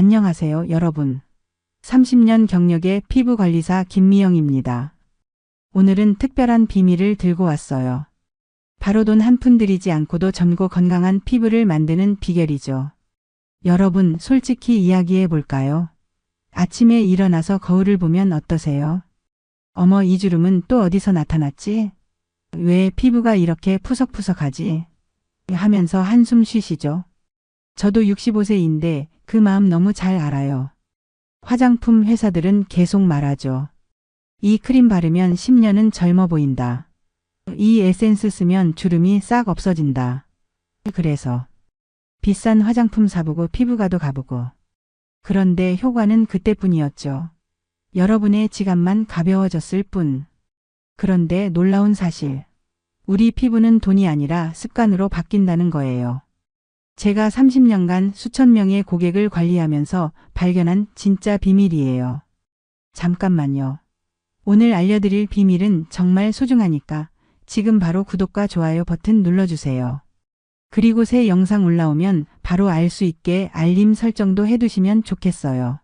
안녕하세요, 여러분. 30년 경력의 피부관리사 김미영입니다. 오늘은 특별한 비밀을 들고 왔어요. 바로 돈 한 푼 들이지 않고도 젊고 건강한 피부를 만드는 비결이죠. 여러분, 솔직히 이야기해 볼까요? 아침에 일어나서 거울을 보면 어떠세요? 어머, 이 주름은 또 어디서 나타났지? 왜 피부가 이렇게 푸석푸석하지? 하면서 한숨 쉬시죠? 저도 65세인데 그 마음 너무 잘 알아요. 화장품 회사들은 계속 말하죠. 이 크림 바르면 10년은 젊어 보인다. 이 에센스 쓰면 주름이 싹 없어진다. 그래서 비싼 화장품 사보고 피부과도 가보고. 그런데 효과는 그때뿐이었죠. 여러분의 지갑만 가벼워졌을 뿐. 그런데 놀라운 사실. 우리 피부는 돈이 아니라 습관으로 바뀐다는 거예요. 제가 30년간 수천 명의 고객을 관리하면서 발견한 진짜 비밀이에요. 잠깐만요. 오늘 알려드릴 비밀은 정말 소중하니까 지금 바로 구독과 좋아요 버튼 눌러주세요. 그리고 새 영상 올라오면 바로 알 수 있게 알림 설정도 해두시면 좋겠어요.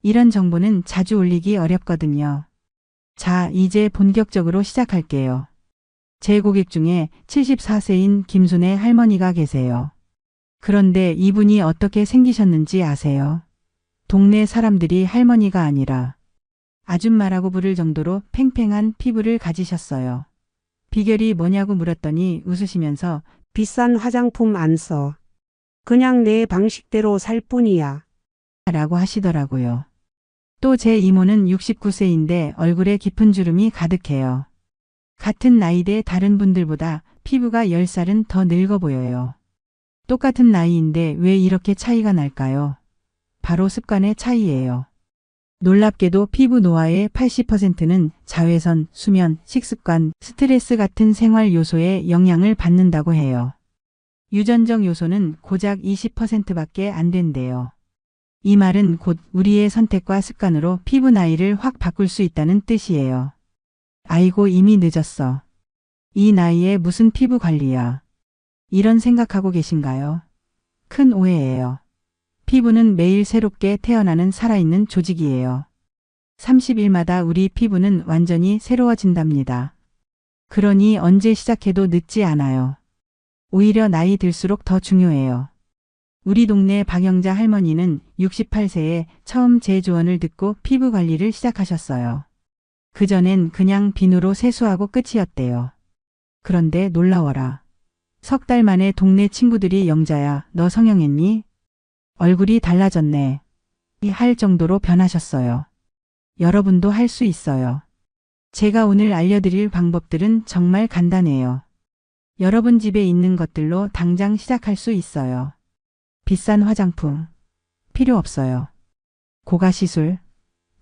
이런 정보는 자주 올리기 어렵거든요. 자, 이제 본격적으로 시작할게요. 제 고객 중에 74세인 김순애 할머니가 계세요. 그런데 이분이 어떻게 생기셨는지 아세요? 동네 사람들이 할머니가 아니라 아줌마라고 부를 정도로 팽팽한 피부를 가지셨어요. 비결이 뭐냐고 물었더니 웃으시면서 비싼 화장품 안 써. 그냥 내 방식대로 살 뿐이야. 라고 하시더라고요. 또 제 이모는 69세인데 얼굴에 깊은 주름이 가득해요. 같은 나이대 다른 분들보다 피부가 10살은 더 늙어 보여요. 똑같은 나이인데 왜 이렇게 차이가 날까요? 바로 습관의 차이예요. 놀랍게도 피부 노화의 80%는 자외선, 수면, 식습관, 스트레스 같은 생활 요소에 영향을 받는다고 해요. 유전적 요소는 고작 20%밖에 안 된대요. 이 말은 곧 우리의 선택과 습관으로 피부 나이를 확 바꿀 수 있다는 뜻이에요. 아이고, 이미 늦었어. 이 나이에 무슨 피부 관리야. 이런 생각하고 계신가요? 큰 오해예요. 피부는 매일 새롭게 태어나는 살아있는 조직이에요. 30일마다 우리 피부는 완전히 새로워진답니다. 그러니 언제 시작해도 늦지 않아요. 오히려 나이 들수록 더 중요해요. 우리 동네 박영자 할머니는 68세에 처음 제 조언을 듣고 피부 관리를 시작하셨어요. 그전엔 그냥 비누로 세수하고 끝이었대요. 그런데 놀라워라. 석 달 만에 동네 친구들이 영자야, 너 성형했니? 얼굴이 달라졌네. 할 정도로 변하셨어요. 여러분도 할 수 있어요. 제가 오늘 알려드릴 방법들은 정말 간단해요. 여러분 집에 있는 것들로 당장 시작할 수 있어요. 비싼 화장품 필요 없어요. 고가 시술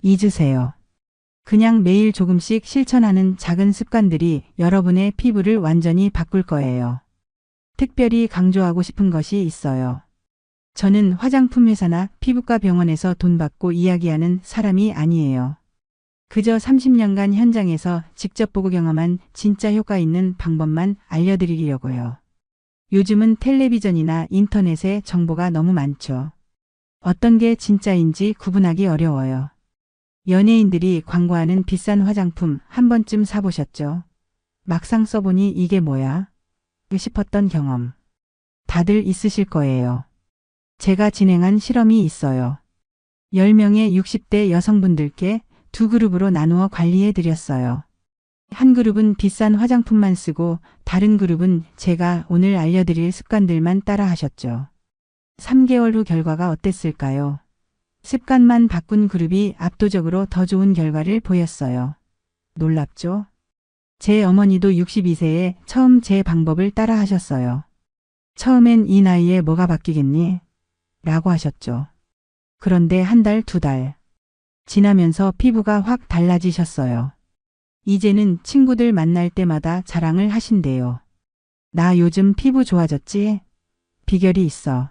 잊으세요. 그냥 매일 조금씩 실천하는 작은 습관들이 여러분의 피부를 완전히 바꿀 거예요. 특별히 강조하고 싶은 것이 있어요. 저는 화장품 회사나 피부과 병원에서 돈 받고 이야기하는 사람이 아니에요. 그저 30년간 현장에서 직접 보고 경험한 진짜 효과 있는 방법만 알려드리려고요. 요즘은 텔레비전이나 인터넷에 정보가 너무 많죠. 어떤 게 진짜인지 구분하기 어려워요. 연예인들이 광고하는 비싼 화장품 한 번쯤 사보셨죠? 막상 써보니 이게 뭐야? 싶었던 경험. 다들 있으실 거예요. 제가 진행한 실험이 있어요. 10명의 60대 여성분들께 두 그룹으로 나누어 관리해 드렸어요. 한 그룹은 비싼 화장품만 쓰고 다른 그룹은 제가 오늘 알려드릴 습관들만 따라 하셨죠. 3개월 후 결과가 어땠을까요? 습관만 바꾼 그룹이 압도적으로 더 좋은 결과를 보였어요. 놀랍죠? 제 어머니도 62세에 처음 제 방법을 따라 하셨어요. 처음엔 이 나이에 뭐가 바뀌겠니? 라고 하셨죠. 그런데 한 달, 두 달 지나면서 피부가 확 달라지셨어요. 이제는 친구들 만날 때마다 자랑을 하신대요. 나 요즘 피부 좋아졌지? 비결이 있어.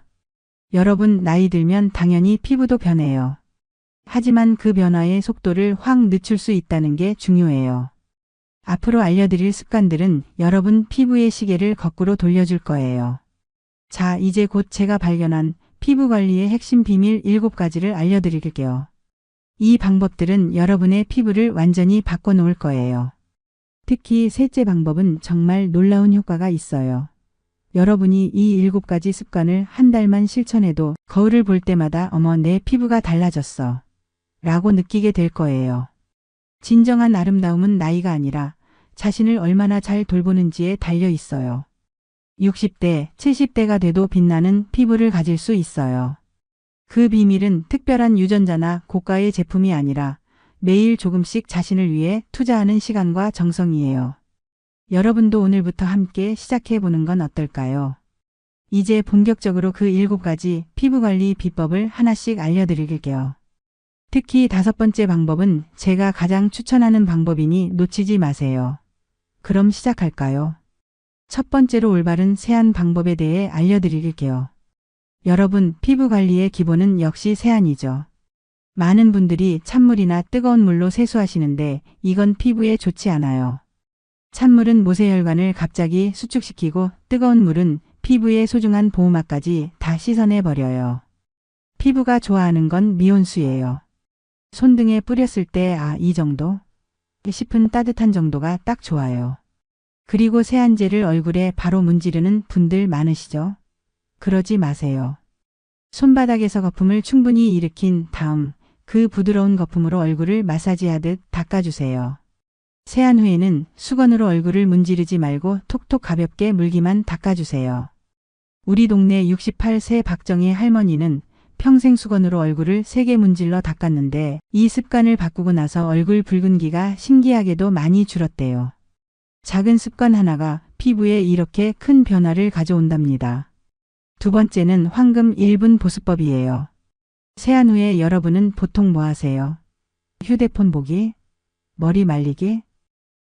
여러분, 나이 들면 당연히 피부도 변해요. 하지만 그 변화의 속도를 확 늦출 수 있다는 게 중요해요. 앞으로 알려드릴 습관들은 여러분 피부의 시계를 거꾸로 돌려줄 거예요. 자, 이제 곧 제가 발견한 피부 관리의 핵심 비밀 7가지를 알려드릴게요. 이 방법들은 여러분의 피부를 완전히 바꿔놓을 거예요. 특히 셋째 방법은 정말 놀라운 효과가 있어요. 여러분이 이 7가지 습관을 한 달만 실천해도 거울을 볼 때마다 어머 내 피부가 달라졌어 라고 느끼게 될 거예요. 진정한 아름다움은 나이가 아니라 자신을 얼마나 잘 돌보는지에 달려 있어요. 60대, 70대가 돼도 빛나는 피부를 가질 수 있어요. 그 비밀은 특별한 유전자나 고가의 제품이 아니라 매일 조금씩 자신을 위해 투자하는 시간과 정성이에요. 여러분도 오늘부터 함께 시작해보는 건 어떨까요? 이제 본격적으로 그 7가지 피부관리 비법을 하나씩 알려드릴게요. 특히 5번째 방법은 제가 가장 추천하는 방법이니 놓치지 마세요. 그럼 시작할까요? 첫 번째로 올바른 세안 방법에 대해 알려드릴게요. 여러분, 피부 관리의 기본은 역시 세안이죠. 많은 분들이 찬물이나 뜨거운 물로 세수하시는데 이건 피부에 좋지 않아요. 찬물은 모세혈관을 갑자기 수축시키고 뜨거운 물은 피부의 소중한 보호막까지 다 씻어내버려요. 피부가 좋아하는 건 미온수예요. 손등에 뿌렸을 때 이 정도? 싶은 따뜻한 정도가 딱 좋아요. 그리고 세안제를 얼굴에 바로 문지르는 분들 많으시죠? 그러지 마세요. 손바닥에서 거품을 충분히 일으킨 다음 그 부드러운 거품으로 얼굴을 마사지하듯 닦아주세요. 세안 후에는 수건으로 얼굴을 문지르지 말고 톡톡 가볍게 물기만 닦아주세요. 우리 동네 68세 박정희 할머니는 평생 수건으로 얼굴을 3개 문질러 닦았는데 이 습관을 바꾸고 나서 얼굴 붉은기가 신기하게도 많이 줄었대요. 작은 습관 하나가 피부에 이렇게 큰 변화를 가져온답니다. 두 번째는 황금 1분 보습법이에요. 세안 후에 여러분은 보통 뭐 하세요? 휴대폰 보기? 머리 말리기?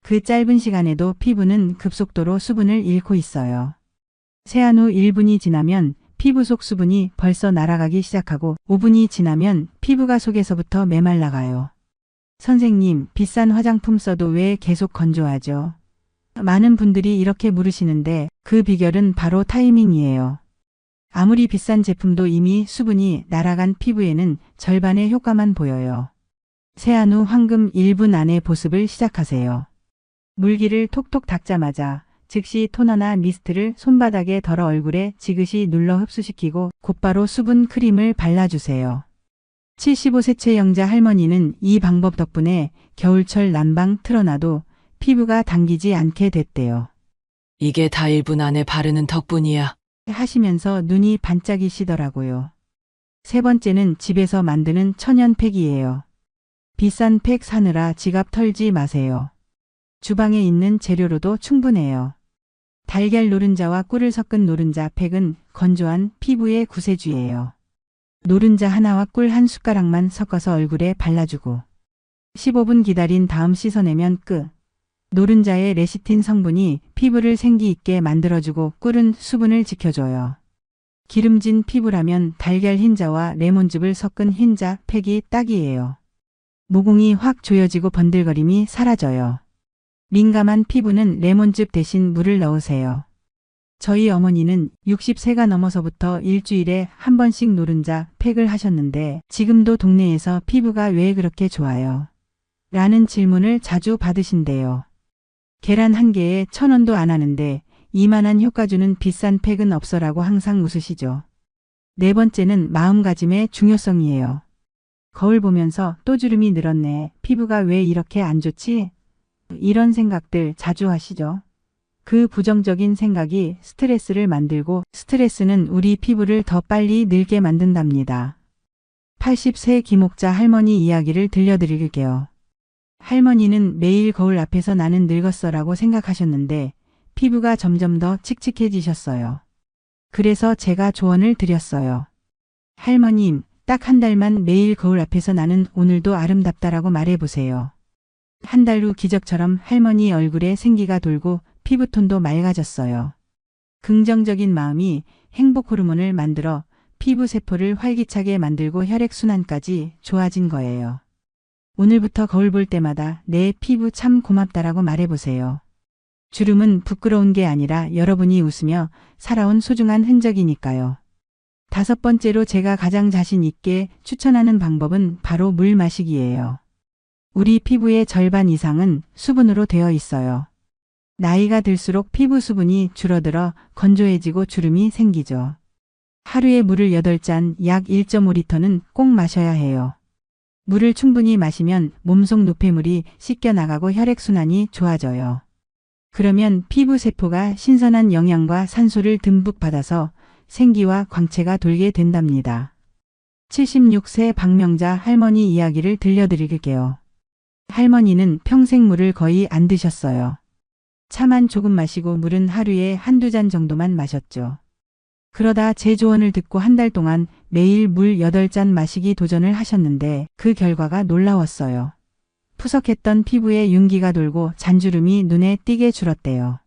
그 짧은 시간에도 피부는 급속도로 수분을 잃고 있어요. 세안 후 1분이 지나면 피부 속 수분이 벌써 날아가기 시작하고 5분이 지나면 피부가 속에서부터 메말라가요. 선생님, 비싼 화장품 써도 왜 계속 건조하죠? 많은 분들이 이렇게 물으시는데 그 비결은 바로 타이밍이에요. 아무리 비싼 제품도 이미 수분이 날아간 피부에는 절반의 효과만 보여요. 세안 후 황금 1분 안에 보습을 시작하세요. 물기를 톡톡 닦자마자 즉시 토너나 미스트를 손바닥에 덜어 얼굴에 지그시 눌러 흡수시키고 곧바로 수분 크림을 발라주세요. 75세 최영자 할머니는 이 방법 덕분에 겨울철 난방 틀어놔도 피부가 당기지 않게 됐대요. 이게 다 1분 안에 바르는 덕분이야. 하시면서 눈이 반짝이시더라고요. 세 번째는 집에서 만드는 천연팩이에요. 비싼 팩 사느라 지갑 털지 마세요. 주방에 있는 재료로도 충분해요. 달걀 노른자와 꿀을 섞은 노른자 팩은 건조한 피부의 구세주예요. 노른자 하나와 꿀 한 숟가락만 섞어서 얼굴에 발라주고 15분 기다린 다음 씻어내면 끝. 노른자의 레시틴 성분이 피부를 생기 있게 만들어주고 꿀은 수분을 지켜줘요. 기름진 피부라면 달걀 흰자와 레몬즙을 섞은 흰자 팩이 딱이에요. 모공이 확 조여지고 번들거림이 사라져요. 민감한 피부는 레몬즙 대신 물을 넣으세요. 저희 어머니는 60세가 넘어서부터 일주일에 한 번씩 노른자 팩을 하셨는데 지금도 동네에서 피부가 왜 그렇게 좋아요? 라는 질문을 자주 받으신대요. 계란 한 개에 1,000원도 안 하는데 이만한 효과 주는 비싼 팩은 없어라고 항상 웃으시죠. 네 번째는 마음가짐의 중요성이에요. 거울 보면서 또 주름이 늘었네. 피부가 왜 이렇게 안 좋지? 이런 생각들 자주 하시죠. 그 부정적인 생각이 스트레스를 만들고 스트레스는 우리 피부를 더 빨리 늙게 만든답니다. 80세 김옥자 할머니 이야기를 들려드릴게요. 할머니는 매일 거울 앞에서 나는 늙었어라고 생각하셨는데 피부가 점점 더 칙칙해지셨어요. 그래서 제가 조언을 드렸어요. 할머님, 딱 한 달만 매일 거울 앞에서 나는 오늘도 아름답다라고 말해보세요. 한 달 후 기적처럼 할머니 얼굴에 생기가 돌고 피부톤도 맑아졌어요. 긍정적인 마음이 행복 호르몬을 만들어 피부 세포를 활기차게 만들고 혈액순환까지 좋아진 거예요. 오늘부터 거울 볼 때마다 내 피부 참 고맙다라고 말해보세요. 주름은 부끄러운 게 아니라 여러분이 웃으며 살아온 소중한 흔적이니까요. 5번째로 제가 가장 자신 있게 추천하는 방법은 바로 물 마시기예요. 우리 피부의 절반 이상은 수분으로 되어 있어요. 나이가 들수록 피부 수분이 줄어들어 건조해지고 주름이 생기죠. 하루에 물을 8잔 약 1.5리터는 꼭 마셔야 해요. 물을 충분히 마시면 몸속 노폐물이 씻겨나가고 혈액순환이 좋아져요. 그러면 피부 세포가 신선한 영양과 산소를 듬뿍 받아서 생기와 광채가 돌게 된답니다. 76세 박명자 할머니 이야기를 들려드릴게요. 할머니는 평생 물을 거의 안 드셨어요. 차만 조금 마시고 물은 하루에 1~2잔 정도만 마셨죠. 그러다 제 조언을 듣고 한 달 동안 매일 물 8잔 마시기 도전을 하셨는데 그 결과가 놀라웠어요. 푸석했던 피부에 윤기가 돌고 잔주름이 눈에 띄게 줄었대요.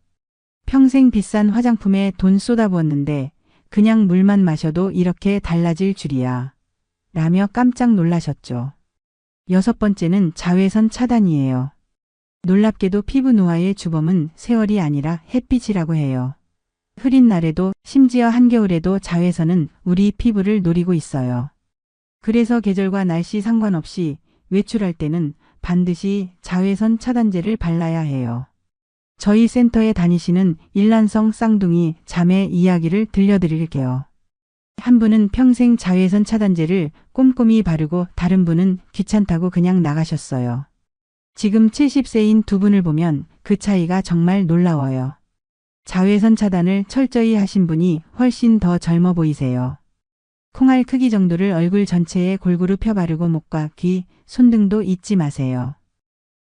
평생 비싼 화장품에 돈 쏟아부었는데 그냥 물만 마셔도 이렇게 달라질 줄이야. 라며 깜짝 놀라셨죠. 6번째는 자외선 차단이에요. 놀랍게도 피부 노화의 주범은 세월이 아니라 햇빛이라고 해요. 흐린 날에도 심지어 한겨울에도 자외선은 우리 피부를 노리고 있어요. 그래서 계절과 날씨 상관없이 외출할 때는 반드시 자외선 차단제를 발라야 해요. 저희 센터에 다니시는 일란성 쌍둥이 자매 이야기를 들려드릴게요. 한 분은 평생 자외선 차단제를 꼼꼼히 바르고 다른 분은 귀찮다고 그냥 나가셨어요. 지금 70세인 두 분을 보면 그 차이가 정말 놀라워요. 자외선 차단을 철저히 하신 분이 훨씬 더 젊어 보이세요. 콩알 크기 정도를 얼굴 전체에 골고루 펴바르고 목과 귀, 손등도 잊지 마세요.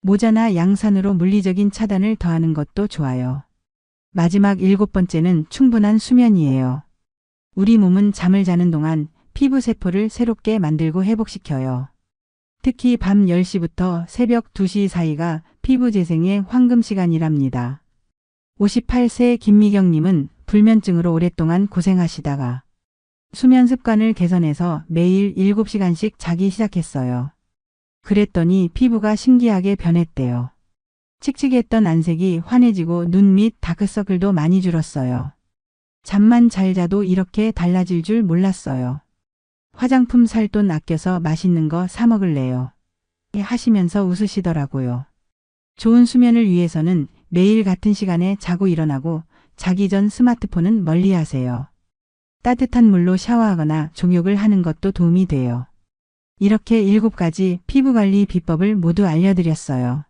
모자나 양산으로 물리적인 차단을 더하는 것도 좋아요. 마지막 7번째는 충분한 수면이에요. 우리 몸은 잠을 자는 동안 피부 세포를 새롭게 만들고 회복시켜요. 특히 밤 10시부터 새벽 2시 사이가 피부 재생의 황금 시간이랍니다. 58세 김미경님은 불면증으로 오랫동안 고생하시다가 수면 습관을 개선해서 매일 7시간씩 자기 시작했어요. 그랬더니 피부가 신기하게 변했대요. 칙칙했던 안색이 환해지고 눈 밑 다크서클도 많이 줄었어요. 잠만 잘 자도 이렇게 달라질 줄 몰랐어요. 화장품 살 돈 아껴서 맛있는 거 사 먹을래요. 하시면서 웃으시더라고요. 좋은 수면을 위해서는 매일 같은 시간에 자고 일어나고 자기 전 스마트폰은 멀리 하세요. 따뜻한 물로 샤워하거나 종욕을 하는 것도 도움이 돼요. 이렇게 7가지 피부관리 비법을 모두 알려드렸어요.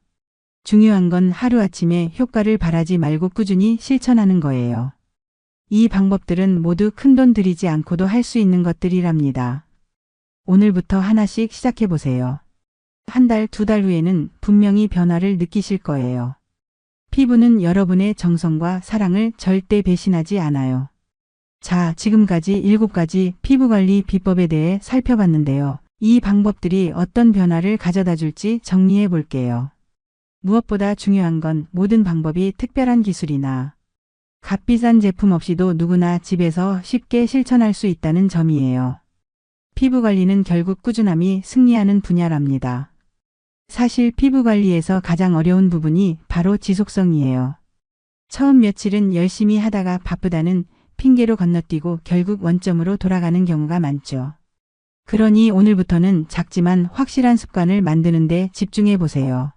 중요한 건 하루아침에 효과를 바라지 말고 꾸준히 실천하는 거예요. 이 방법들은 모두 큰돈 들이지 않고도 할 수 있는 것들이랍니다. 오늘부터 하나씩 시작해보세요. 한 달, 2달 후에는 분명히 변화를 느끼실 거예요. 피부는 여러분의 정성과 사랑을 절대 배신하지 않아요. 자, 지금까지 7가지 피부관리 비법에 대해 살펴봤는데요. 이 방법들이 어떤 변화를 가져다 줄지 정리해 볼게요. 무엇보다 중요한 건 모든 방법이 특별한 기술이나 값비싼 제품 없이도 누구나 집에서 쉽게 실천할 수 있다는 점이에요. 피부관리는 결국 꾸준함이 승리하는 분야랍니다. 사실 피부관리에서 가장 어려운 부분이 바로 지속성이에요. 처음 며칠은 열심히 하다가 바쁘다는 핑계로 건너뛰고 결국 원점으로 돌아가는 경우가 많죠. 그러니 오늘부터는 작지만 확실한 습관을 만드는 데 집중해 보세요.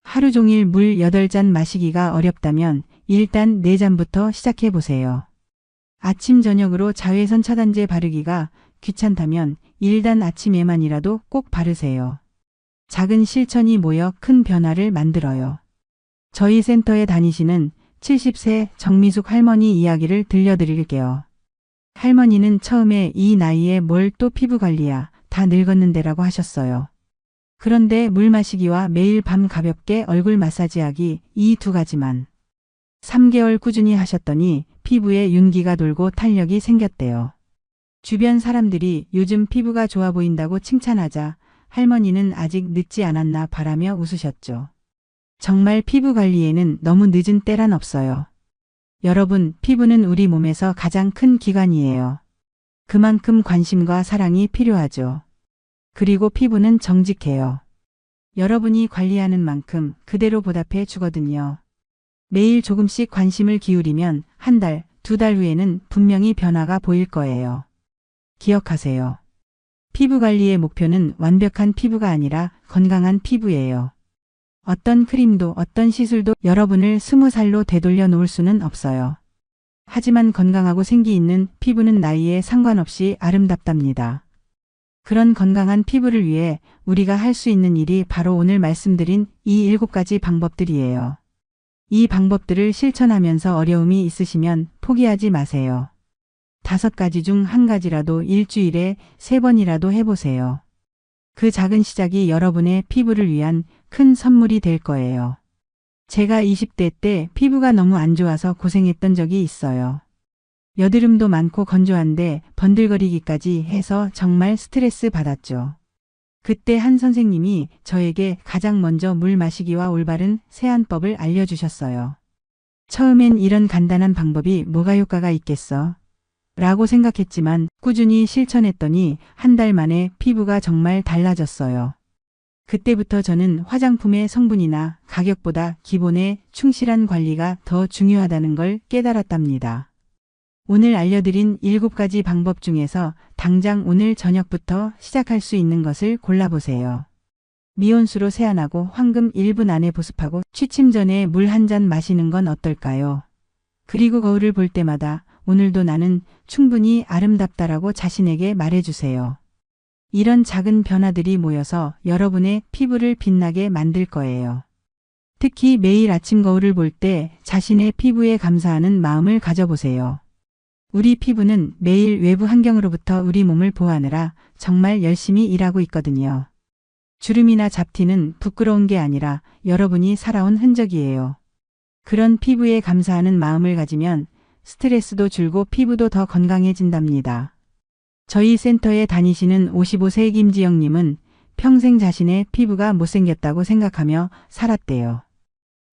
하루 종일 물 8잔 마시기가 어렵다면 일단 4잔부터 시작해 보세요. 아침 저녁으로 자외선 차단제 바르기가 귀찮다면 일단 아침에만이라도 꼭 바르세요. 작은 실천이 모여 큰 변화를 만들어요. 저희 센터에 다니시는 70세 정미숙 할머니 이야기를 들려드릴게요. 할머니는 처음에 이 나이에 뭘 또 피부 관리야, 다 늙었는데라고 하셨어요. 그런데 물 마시기와 매일 밤 가볍게 얼굴 마사지하기 이 2가지만 3개월 꾸준히 하셨더니 피부에 윤기가 돌고 탄력이 생겼대요. 주변 사람들이 요즘 피부가 좋아 보인다고 칭찬하자 할머니는 아직 늦지 않았나 바라며 웃으셨죠. 정말 피부 관리에는 너무 늦은 때란 없어요. 여러분, 피부는 우리 몸에서 가장 큰 기관이에요. 그만큼 관심과 사랑이 필요하죠. 그리고 피부는 정직해요. 여러분이 관리하는 만큼 그대로 보답해 주거든요. 매일 조금씩 관심을 기울이면 한 달, 2달 후에는 분명히 변화가 보일 거예요. 기억하세요. 피부 관리의 목표는 완벽한 피부가 아니라 건강한 피부예요. 어떤 크림도 어떤 시술도 여러분을 20살로 되돌려 놓을 수는 없어요. 하지만 건강하고 생기 있는 피부는 나이에 상관없이 아름답답니다. 그런 건강한 피부를 위해 우리가 할 수 있는 일이 바로 오늘 말씀드린 이 7가지 방법들이에요. 이 방법들을 실천하면서 어려움이 있으시면 포기하지 마세요. 5가지 중 1가지라도 일주일에 3번이라도 해보세요. 그 작은 시작이 여러분의 피부를 위한 큰 선물이 될 거예요. 제가 20대 때 피부가 너무 안 좋아서 고생했던 적이 있어요. 여드름도 많고 건조한데 번들거리기까지 해서 정말 스트레스 받았죠. 그때 한 선생님이 저에게 가장 먼저 물 마시기와 올바른 세안법을 알려주셨어요. 처음엔 이런 간단한 방법이 뭐가 효과가 있겠어? 라고 생각했지만 꾸준히 실천했더니 1달 만에 피부가 정말 달라졌어요. 그때부터 저는 화장품의 성분이나 가격보다 기본에 충실한 관리가 더 중요하다는 걸 깨달았답니다. 오늘 알려드린 7가지 방법 중에서 당장 오늘 저녁부터 시작할 수 있는 것을 골라보세요. 미온수로 세안하고 황금 1분 안에 보습하고 취침 전에 물 1잔 마시는 건 어떨까요? 그리고 거울을 볼 때마다 오늘도 나는 충분히 아름답다라고 자신에게 말해주세요. 이런 작은 변화들이 모여서 여러분의 피부를 빛나게 만들 거예요. 특히 매일 아침 거울을 볼 때 자신의 피부에 감사하는 마음을 가져보세요. 우리 피부는 매일 외부 환경으로부터 우리 몸을 보호하느라 정말 열심히 일하고 있거든요. 주름이나 잡티는 부끄러운 게 아니라 여러분이 살아온 흔적이에요. 그런 피부에 감사하는 마음을 가지면 스트레스도 줄고 피부도 더 건강해진답니다. 저희 센터에 다니시는 55세 김지영님은 평생 자신의 피부가 못생겼다고 생각하며 살았대요.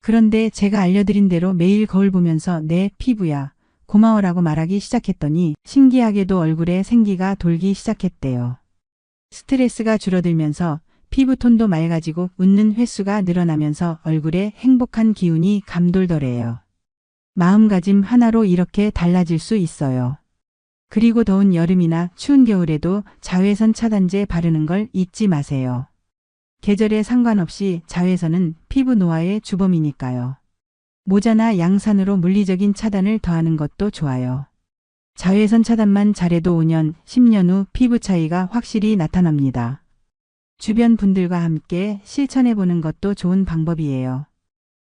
그런데 제가 알려드린 대로 매일 거울 보면서 내 피부야, 고마워라고 말하기 시작했더니 신기하게도 얼굴에 생기가 돌기 시작했대요. 스트레스가 줄어들면서 피부톤도 맑아지고 웃는 횟수가 늘어나면서 얼굴에 행복한 기운이 감돌더래요. 마음가짐 하나로 이렇게 달라질 수 있어요. 그리고 더운 여름이나 추운 겨울에도 자외선 차단제 바르는 걸 잊지 마세요. 계절에 상관없이 자외선은 피부 노화의 주범이니까요. 모자나 양산으로 물리적인 차단을 더하는 것도 좋아요. 자외선 차단만 잘해도 5년, 10년 후 피부 차이가 확실히 나타납니다. 주변 분들과 함께 실천해보는 것도 좋은 방법이에요.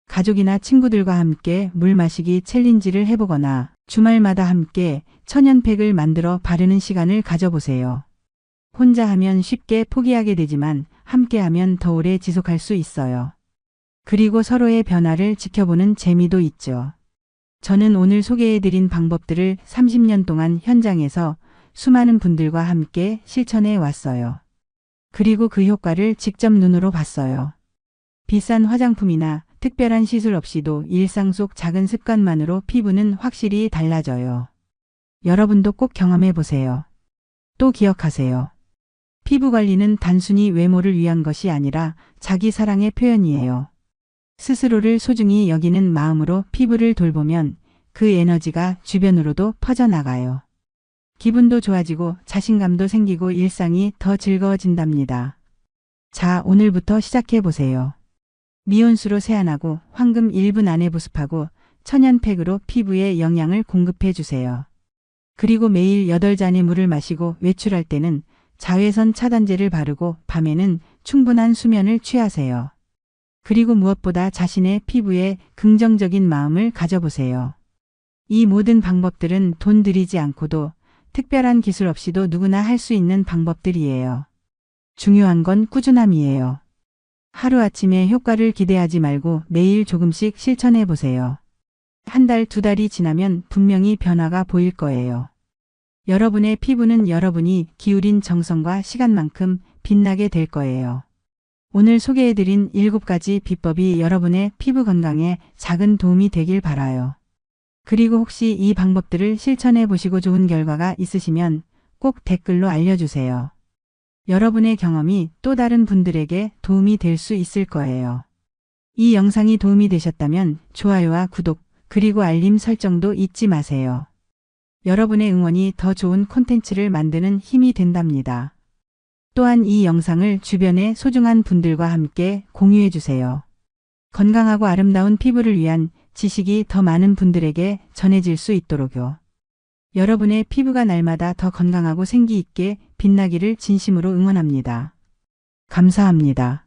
가족이나 친구들과 함께 물 마시기 챌린지를 해보거나 주말마다 함께 천연팩을 만들어 바르는 시간을 가져보세요. 혼자 하면 쉽게 포기하게 되지만 함께 하면 더 오래 지속할 수 있어요. 그리고 서로의 변화를 지켜보는 재미도 있죠. 저는 오늘 소개해드린 방법들을 30년 동안 현장에서 수많은 분들과 함께 실천해 왔어요. 그리고 그 효과를 직접 눈으로 봤어요. 비싼 화장품이나 특별한 시술 없이도 일상 속 작은 습관만으로 피부는 확실히 달라져요. 여러분도 꼭 경험해 보세요. 또 기억하세요. 피부 관리는 단순히 외모를 위한 것이 아니라 자기 사랑의 표현이에요. 스스로를 소중히 여기는 마음으로 피부를 돌보면 그 에너지가 주변으로도 퍼져나가요. 기분도 좋아지고 자신감도 생기고 일상이 더 즐거워진답니다. 자, 오늘부터 시작해 보세요. 미온수로 세안하고 황금 1분 안에 보습하고 천연팩으로 피부에 영양을 공급해 주세요. 그리고 매일 8잔의 물을 마시고 외출할 때는 자외선 차단제를 바르고 밤에는 충분한 수면을 취하세요. 그리고 무엇보다 자신의 피부에 긍정적인 마음을 가져보세요. 이 모든 방법들은 돈 들이지 않고도 특별한 기술 없이도 누구나 할 수 있는 방법들이에요. 중요한 건 꾸준함이에요. 하루아침에 효과를 기대하지 말고 매일 조금씩 실천해 보세요. 1달, 2달이 지나면 분명히 변화가 보일 거예요. 여러분의 피부는 여러분이 기울인 정성과 시간만큼 빛나게 될 거예요. 오늘 소개해드린 7가지 비법이 여러분의 피부 건강에 작은 도움이 되길 바라요. 그리고 혹시 이 방법들을 실천해 보시고 좋은 결과가 있으시면 꼭 댓글로 알려주세요. 여러분의 경험이 또 다른 분들에게 도움이 될 수 있을 거예요. 이 영상이 도움이 되셨다면 좋아요와 구독, 그리고 알림 설정도 잊지 마세요. 여러분의 응원이 더 좋은 콘텐츠를 만드는 힘이 된답니다. 또한 이 영상을 주변의 소중한 분들과 함께 공유해 주세요. 건강하고 아름다운 피부를 위한 지식이 더 많은 분들에게 전해질 수 있도록요. 여러분의 피부가 날마다 더 건강하고 생기 있게 빛나기를 진심으로 응원합니다. 감사합니다.